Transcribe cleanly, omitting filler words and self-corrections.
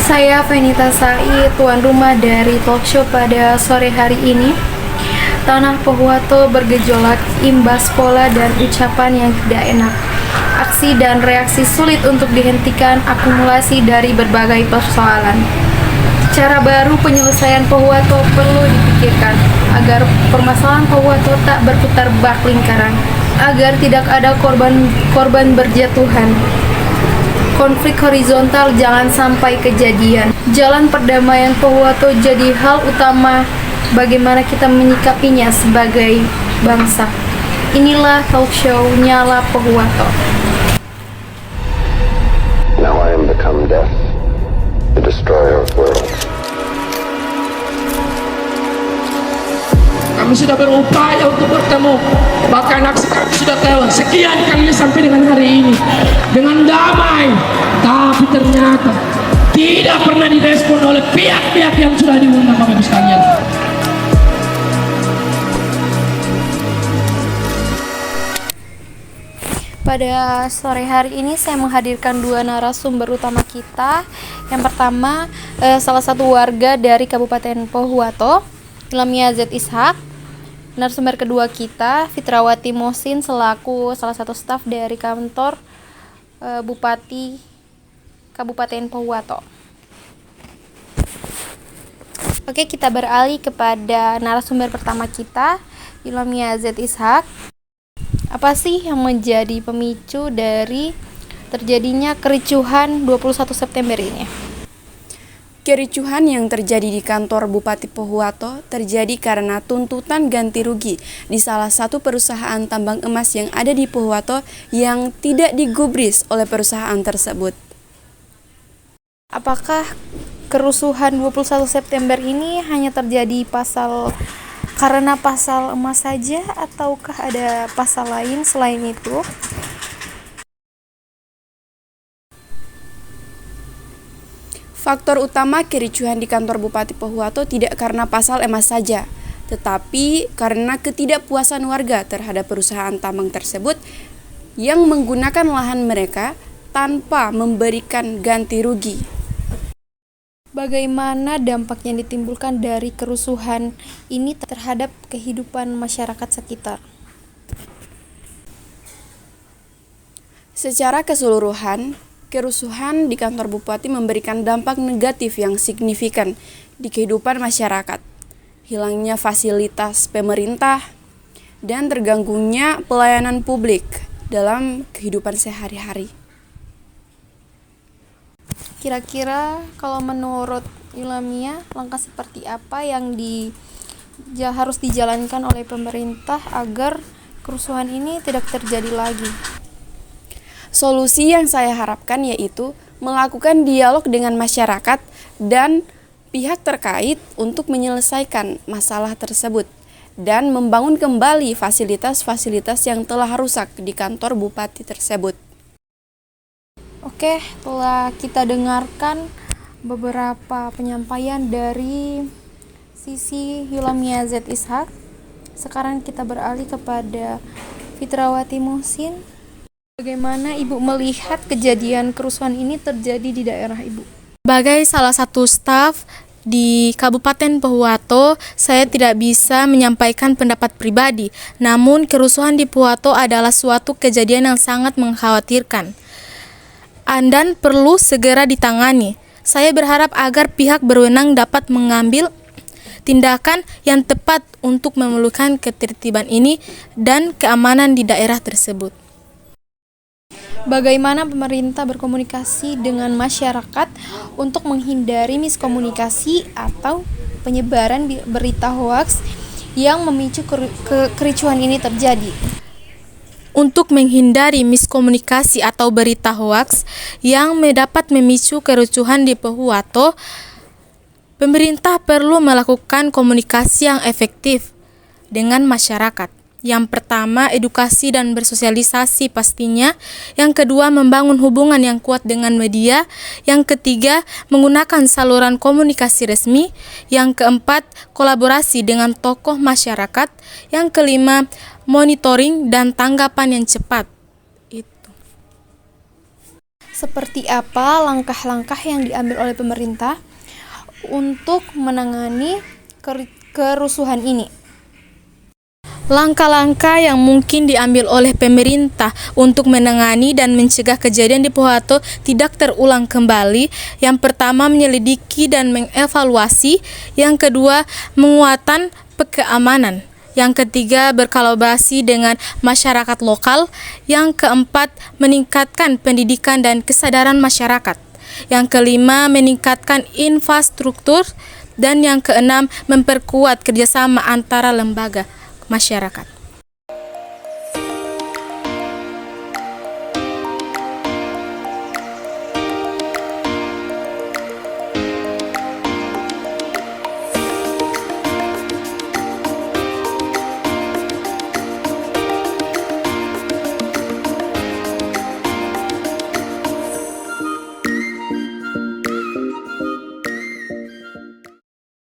Saya Venita Said, tuan rumah dari talk show pada sore hari ini. Tanah Pohuwato bergejolak imbas pola dan ucapan yang tidak enak. Aksi dan reaksi sulit untuk dihentikan akumulasi dari berbagai persoalan. Cara baru penyelesaian Pohuwato perlu dipikirkan agar permasalahan Pohuwato tak berputar bak lingkaran, agar tidak ada korban berjatuhan. Konflik horizontal jangan sampai kejadian. Jalan perdamaian Pohuwato jadi hal utama bagaimana kita menyikapinya sebagai bangsa. Inilah talk show Nyala Pohuwato. Now I am become death, the destroyer of worlds. Kami sudah berupaya untuk bertemu, bahkan aksi kami sudah tewas sekian kali sampai dengan hari ini dengan damai, tapi ternyata tidak pernah direspon oleh pihak-pihak yang sudah diundang Bapak Ibu sekalian. Pada sore hari ini saya menghadirkan dua narasumber utama kita. Yang pertama, salah satu warga dari Kabupaten Pohuwato, Ilhamiyah Z. Ishak. Narasumber kedua kita, Fitrawati Mohsin, selaku salah satu staf dari kantor Bupati Kabupaten Pohuwato. Oke, kita beralih kepada narasumber pertama kita, Ilhamiyah Z. Ishak. Apa sih yang menjadi pemicu dari terjadinya kericuhan 21 September ini? Kericuhan yang terjadi di kantor Bupati Pohuwato terjadi karena tuntutan ganti rugi di salah satu perusahaan tambang emas yang ada di Pohuwato yang tidak digubris oleh perusahaan tersebut. Apakah kerusuhan 21 September ini hanya terjadi karena pasal emas saja, ataukah ada pasal lain selain itu? Faktor utama kericuhan di kantor Bupati Pohuwato tidak karena pasal emas saja, tetapi karena ketidakpuasan warga terhadap perusahaan tambang tersebut yang menggunakan lahan mereka tanpa memberikan ganti rugi. Bagaimana dampak yang ditimbulkan dari kerusuhan ini terhadap kehidupan masyarakat sekitar? Secara keseluruhan, kerusuhan di kantor Bupati memberikan dampak negatif yang signifikan di kehidupan masyarakat. Hilangnya fasilitas pemerintah dan terganggunya pelayanan publik dalam kehidupan sehari-hari. Kira-kira kalau menurut Ilhamiyah, langkah seperti apa yang harus dijalankan oleh pemerintah agar kerusuhan ini tidak terjadi lagi? Solusi yang saya harapkan yaitu melakukan dialog dengan masyarakat dan pihak terkait untuk menyelesaikan masalah tersebut dan membangun kembali fasilitas-fasilitas yang telah rusak di kantor Bupati tersebut. Oke, telah kita dengarkan beberapa penyampaian dari sisi Ilhamiyah Z. Ishak. Sekarang kita beralih kepada Fitrawati Mohsin. Bagaimana Ibu melihat kejadian kerusuhan ini terjadi di daerah Ibu? Sebagai salah satu staf di Kabupaten Pohuwato, saya tidak bisa menyampaikan pendapat pribadi. Namun, kerusuhan di Pohuwato adalah suatu kejadian yang sangat mengkhawatirkan dan perlu segera ditangani. Saya berharap agar pihak berwenang dapat mengambil tindakan yang tepat untuk memulihkan ketertiban ini dan keamanan di daerah tersebut. Bagaimana pemerintah berkomunikasi dengan masyarakat untuk menghindari miskomunikasi atau penyebaran berita hoaks yang memicu kericuhan ini terjadi? Untuk menghindari miskomunikasi atau berita hoaks yang dapat memicu kericuhan di Pohuwato, pemerintah perlu melakukan komunikasi yang efektif dengan masyarakat. Yang pertama, edukasi dan bersosialisasi pastinya. Yang kedua, membangun hubungan yang kuat dengan media. Yang ketiga, menggunakan saluran komunikasi resmi. Yang keempat, kolaborasi dengan tokoh masyarakat. Yang kelima, monitoring dan tanggapan yang cepat. Itu. Seperti apa langkah-langkah yang diambil oleh pemerintah untuk menangani kerusuhan ini? Langkah-langkah yang mungkin diambil oleh pemerintah untuk menangani dan mencegah kejadian di Pohuwato tidak terulang kembali. Yang pertama, menyelidiki dan mengevaluasi. Yang kedua, menguatkan keamanan. Yang ketiga, berkolaborasi dengan masyarakat lokal. Yang keempat, meningkatkan pendidikan dan kesadaran masyarakat. Yang kelima, meningkatkan infrastruktur. Dan yang keenam, memperkuat kerjasama antara lembaga masyarakat.